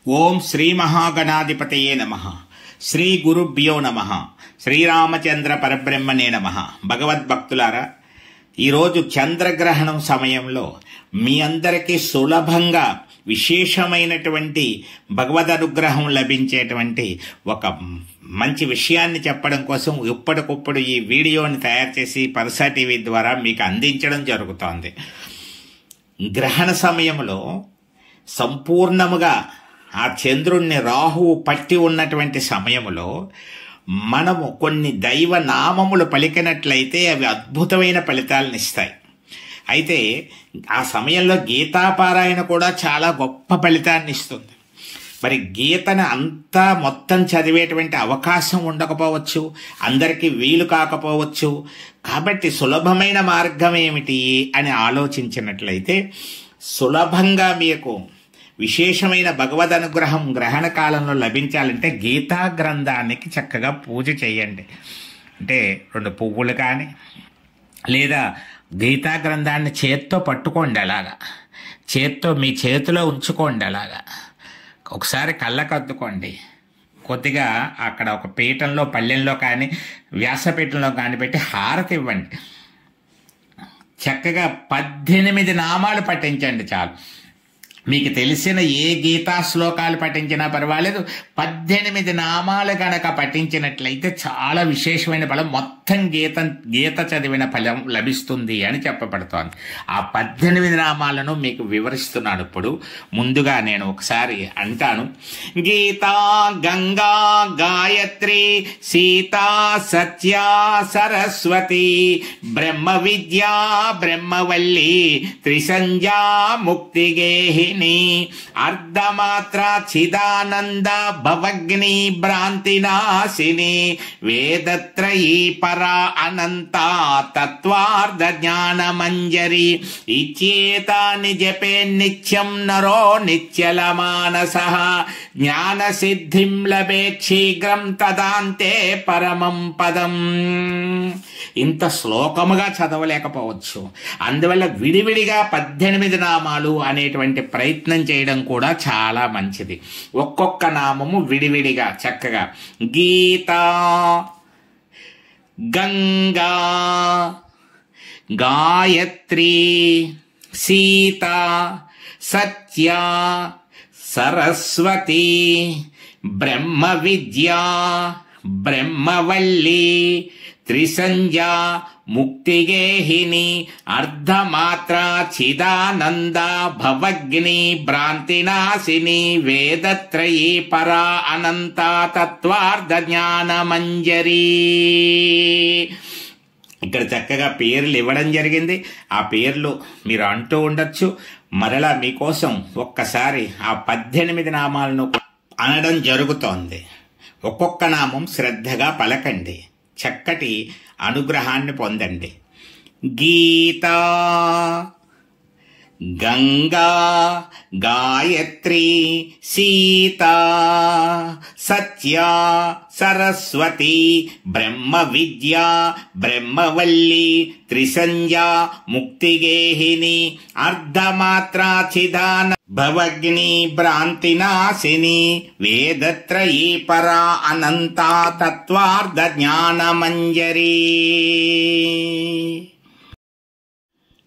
ఓం శ్రీ మహాగణాధిపతయే నమః. శ్రీ గురుభ్యో నమః. శ్రీరామచంద్ర పరబ్రహ్మణే నమః. భగవద్భక్తులారా, ఈరోజు చంద్రగ్రహణం సమయంలో మీ అందరికీ సులభంగా విశేషమైనటువంటి భగవద్ అనుగ్రహం లభించేటువంటి ఒక మంచి విషయాన్ని చెప్పడం కోసం ఇప్పటికప్పుడు ఈ వీడియోని తయారు చేసి పరసా టీవీ ద్వారా మీకు అందించడం జరుగుతోంది. గ్రహణ సమయంలో సంపూర్ణముగా ఆ చంద్రుణ్ణి రాహువు పట్టి ఉన్నటువంటి సమయంలో మనము కొన్ని దైవ నామములు పలికినట్లయితే అవి అద్భుతమైన ఫలితాలను ఇస్తాయి. అయితే ఆ సమయంలో గీతాపారాయణ కూడా చాలా గొప్ప ఫలితాన్ని ఇస్తుంది. మరి గీతను అంతా మొత్తం చదివేటువంటి అవకాశం ఉండకపోవచ్చు, అందరికీ వీలు కాకపోవచ్చు. కాబట్టి సులభమైన మార్గం ఏమిటి అని ఆలోచించినట్లయితే సులభంగా మీకు విశేషమైన భగవద్ అనుగ్రహం గ్రహణ కాలంలో లభించాలంటే గీతా గ్రంథానికి చక్కగా పూజ చేయండి. అంటే 2 పువ్వులు కానీ లేదా గీతా గ్రంథాన్ని చేత్తో పట్టుకోండి. అలాగా మీ చేతిలో ఉంచుకోండి. అలాగా ఒకసారి కళ్ళకద్దుకోండి. కొద్దిగా అక్కడ ఒక పీఠంలో పళ్ళెంలో కానీ వ్యాసపీఠంలో కానీ పెట్టి హారతి ఇవ్వండి. చక్కగా 18 నామాలు పఠించండి చాలు. మీకు తెలిసిన ఏ గీతా శ్లోకాలు పఠించినా పర్వాలేదు. 18 నామాలు గనక పఠించినట్లయితే చాలా విశేషమైన ఫలం, మొత్తం గీత చదివిన ఫలం లభిస్తుంది అని చెప్పబడుతోంది. ఆ 18 నామాలను మీకు వివరిస్తున్నాను. ఇప్పుడు ముందుగా నేను ఒకసారి అంటాను. గీతా, గంగా, గాయత్రి, సీతా, సత్య, సరస్వతి, బ్రహ్మ విద్యా, బ్రహ్మవల్లి, త్రిసంధ్యా, ముక్తిగేహిని, అర్ధమాత్ర, చిదానంద, భవగ్ని, భ్రాంతినాశిని, వేదత్రయీ పరా అనంత, తత్వార్థ జ్ఞాన మంజరి, ఇచ్చేతాని జపే నిత్యం నరో నిత్యల మానస, జ్ఞాన సిద్ధిం లభే శీఘ్రం తదాంతే పరమం పదం. ఇంత శ్లోకముగా చదవలేకపోవచ్చు. అందువల్ల విడివిడిగా 18 నామాలు అనేటువంటి ప్రయత్నం చేయడం కూడా చాలా మంచిది. ఒక్కొక్క నామము విడివిడిగా చక్కగా గీతా, గంగా, గాయత్రి, సీత, సత్య, సరస్వతి, బ్రహ్మ విద్యా, బ్రహ్మవల్లి, త్రిసంధ్య, ముక్తిగేహిని, అర్ధమాత్ర, చిదానంద, భవగ్ని, భ్రాంతినాశిని, వేదత్రయీ పరా అనంత, తత్వార్థ జ్ఞాన మంజరి. ఇక్కడ చక్కగా పేర్లు ఇవ్వడం జరిగింది. ఆ పేర్లు మీరు అంటూ ఉండొచ్చు. మరలా మీకోసం ఒక్కసారి ఆ 18 నామాలను అనడం జరుగుతోంది. ఒక్కొక్క నామం శ్రద్ధగా పలకండి. చక్కటి అనుగ్రహాన్ని పొందండి. గీతా, గంగా, గాయత్రి, సీత, సత్య, సరస్వతి, బ్రహ్మ విద్యా, బ్రహ్మవల్లి, త్రిసంధ్య, ముక్తిగేహిని, అర్ధమాత్ర, చిదాన, భవగ్ని, భ్రాంతినాశిని, వేదత్రయీ పరా అనంత, తత్వార్థ జ్ఞాన మంజరి.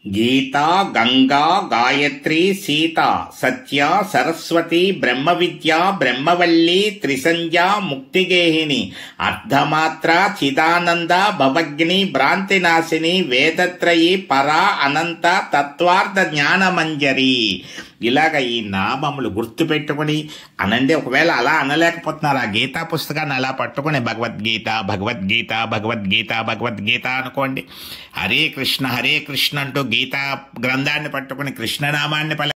గీతా, గంగా, గాయత్రి, సీత, సత్య, సరస్వతి, బ్రహ్మ విద్యా, బ్రహ్మవల్లి, త్రిసంధ్య, ముక్తిగేహిని, అర్ధమాత్ర, చిదానంద, భవగ్ని, భ్రాంతినాశిని, వేదత్రయీ పరా అనంత, తత్వార్థ జ్ఞాన మంజరి. ఇలాగ ఈ నామములు గుర్తు పెట్టుకుని అనండి. ఒకవేళ అలా అనలేకపోతున్నారు, ఆ గీతా పుస్తకాన్ని అలా పట్టుకుని భగవద్గీత, భగవద్గీత, భగవద్గీత, భగవద్గీత అనుకోండి. హరే కృష్ణ అంటూ గీతా గ్రంథాన్ని పట్టుకుని కృష్ణనామాన్ని